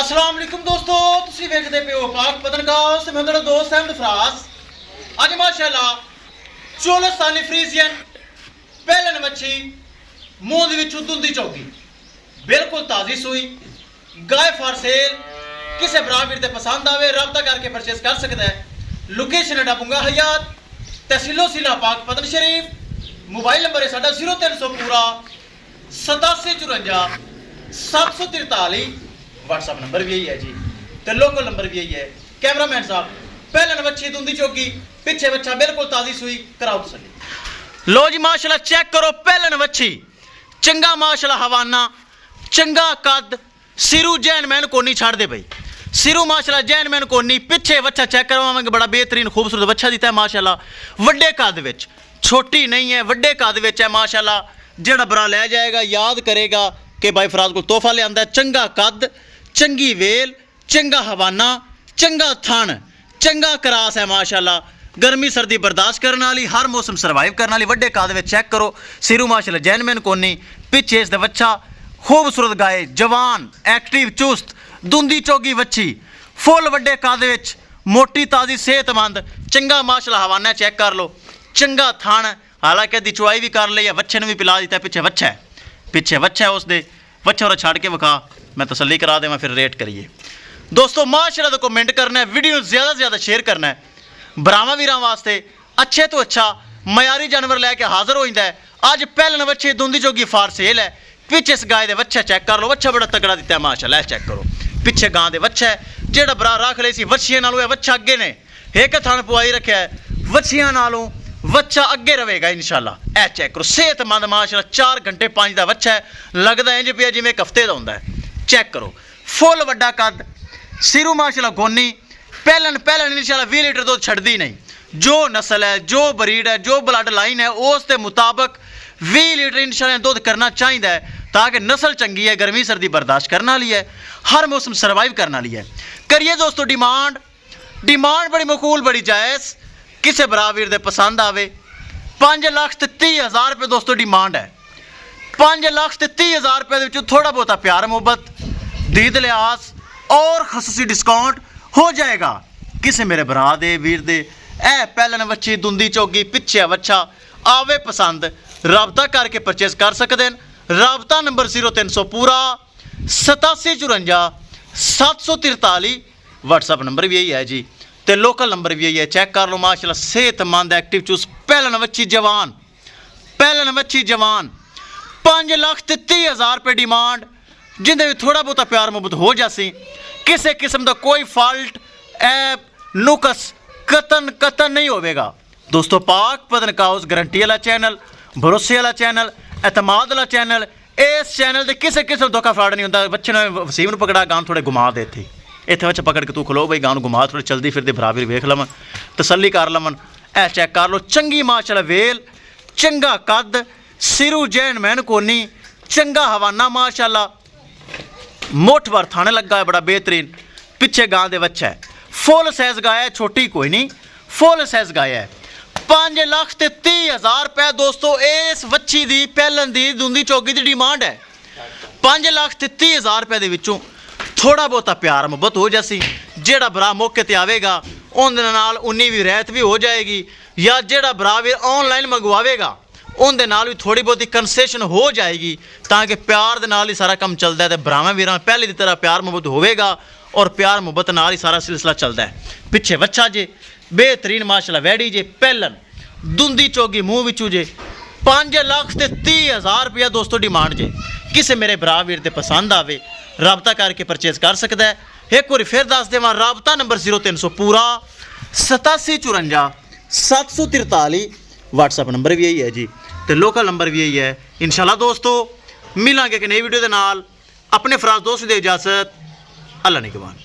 अस्सलाम वालेकुम दोस्तों, तुसी वेखदे पे हो पाक पतनगांव से मैं मेरा दोस्त अहमद फराज। आज माशाअल्लाह चोलस्तानी फ्रीजियन पहलन मच्छी मूंह दे विचों दुंदी चौकी बिल्कुल ताज़ी सूई गाय फॉर सेल। किसे भरा वीर दे पसंद आवे रब्ता करके परचेस कर सकता है। लोकेशन है बुंगा हयात तहसीलो सिला पाक पतन शरीफ। मोबाइल नंबर है साडा 0300 पूरा 8754 743। व्हाट्सअप नंबर भी यही है जी, तो लोकल नंबर भी यही है। कैमरामैन साहब पहले बच्ची दुंदी चौकी पिछे बच्चा बिल्कुल ताजी सुई कराओ तसल्ली। लो जी माशाल्लाह चेक करो पहले बच्ची चंगा माशाल्लाह हवाना चंगा कद सिरू जैन मैन कोनी छाड़ दे भाई सिरू माशाल्लाह जैन मैन कोनी पिछे बच्चा चेक करवावांगे बड़ा बेहतरीन खूबसूरत बच्चा दिता है माशाल्लाह। वड्डे कद विच छोटी नहीं है वड्डे कद विच है माशाल्लाह। जेड़ा बरा लै जाएगा याद करेगा कि भाई फराज को तोहफा ले आंदा है। चंगा कद चंगी वेल चंगा हवाना चंगा थन चंगा करास है माशाल्लाह। गर्मी सर्दी बर्दाश्त करने वाली हर मौसम सर्वाइव करने वाली वड्डे काद में चेक करो सिरू माशाल्लाह जैनमैन कोनी पिछे इस बच्चा खूबसूरत गाय जवान एक्टिव चुस्त दुंदी चौगी बच्ची फुल वड्डे काद विच मोटी ताज़ी सेहतमंद चंगा माशाल्लाह हवाना चेक कर लो चंगा थन। हालांकि अद्धी चुआई भी कर ली है बच्चे ने भी पिला दिता। पिछे बच्चा है उसके बच्चा और छड़ के विखा मैं तसल्ली करा देवां फिर रेट करिए। दोस्तों माशाल्लाह तो कमेंट करना है वीडियो ज़्यादा से ज़्यादा शेयर करना है। भरावां वीरां वास्ते अच्छे तो अच्छा मयारी जानवर लैके हाज़र हो जाता है। अज पहले बच्चे दुंदी चौगी फार सेल है। पिछे इस गाय दे बच्चा चेक कर लो बच्चा बड़ा तगड़ा दिता है माशाल्लाह। चेक करो पिछे गां दे बच्चा है जेड़ा बरा रख ले सी वच्छियां नालों बच्चा अगे ने एक थन पुआई रखा है वच्छियां नालों बच्चा अगे रहेगा इंशाल्लाह। ए चेक करो सेहतमंद माशाल्लाह 4 घंटे 5 का बच्चा है लगता है इंज पिया जिवें एक हफ्ते का होंदा है। चेक करो फुल वड्डा कद सिरू माशाल्लाह गोनी पहलन इंशाल्लाह 20 लीटर दूध छड़दी नहीं। जो नस्ल है जो ब्रीड है जो ब्लड लाइन है उस के मुताबिक 20 लीटर इंशाल्लाह दूध करना चाहिए है ताकि नस्ल चंगी है गर्मी सर्दी बर्दाश्त करने वाली है हर मौसम सर्वाइव करने वाली है। करिए दोस्तों डिमांड बड़ी मकूल बड़ी जायज़ किसे भरा वीर दे पसंद आवे। 5,30,000 रुपये दोस्तों डिमांड है। 5,30,000 रुपये थोड़ा बहुत प्यार मुहब्बत दीद लिहाज और खसूसी डिस्काउंट हो जाएगा। किसे मेरे भरा दे वीर दे ए पहलन बच्ची दुंदी चौगी पिछे बच्चा आवे पसंद राबता करके परचेस कर सकते हैं। राबता नंबर 0300 पूरा 8754 743। व्हाट्सअप नंबर भी यही है जी, तो लोकल नंबर भी यही है। चेक कर लो माशाल्लाह सेहतमंद एक्टिव चूस पहलन बच्ची जवान 5,30,000 रुपये डिमांड जिंदे भी थोड़ा बहुत प्यार मुहब्बत हो जासी। किसी किस्म का कोई फॉल्ट ऐप नुकस कतन नहीं होगा दोस्तों। पाक पतनगांव गारंटी वाला चैनल भरोसे वाला चैनल एतमाद वाला चैनल इस चैनल से किसी किस्म धोखा फ्रॉड नहीं होता। बच्चे ने वसीम पकड़ा गान थोड़े घुमा दे थे इतने बच्चे पकड़ के तू खलो बई गान घुमा थोड़े चलती फिरती भरा भी वेख लवन तसल्ली कर लवन। ए चेक कर लो चंगी माशाल्लाह वेल चंगा कद सिरू जैन मैन कोनी चंगा हवाना माशाल्लाह मोठ भर थाने लगा है बड़ा बेहतरीन। पिछे गां दे बच्चा है फुल साइज गाय है छोटी कोई नहीं फुल साइज गाय है। 5,30,000 रुपये दोस्तों इस बच्ची दी पहलन दी दुंदी चौकी की डिमांड है। 5,30,000 रुपये दे विचों थोड़ा बहुत प्यार मुहब्बत हो जासी। जेड़ा भरा मौके ते आवेगा उनदे नाल उन्नी भी रहत भी हो जाएगी या जेड़ा भरा भी ऑनलाइन मंगवावेगा उनदे नाल भी थोड़ी बहुत कंसेशन हो जाएगी ताकि प्यार दे नाल ही सारा काम चलता है। तो भरावां वीरां पहले की तरह प्यार मुहब्बत होवेगा और प्यार मुहब्बत नाल ही सारा सिलसिला चलता है। पिछे बच्चा जे बेहतरीन माशाल्लाह वैडी जे पहलन दुंदी चौगी मुँह विचू जे 5,30,000 रुपया दोस्तों डिमांड जे। किसे मेरे भरा वीर ते पसंद आवे राबता करके परचेज कर सकता है। एक बार फिर दस देवां राबता नंबर 0300 पूरा 8754 743। व्हाट्सअप नंबर भी यही है जी, तो लोकल नंबर भी यही है। इंशाल्लाह दोस्तों मिलांगे एक नई वीडियो के नाल। अपने फराज दोस्त दे इजाजत अल्लाह निगहबान।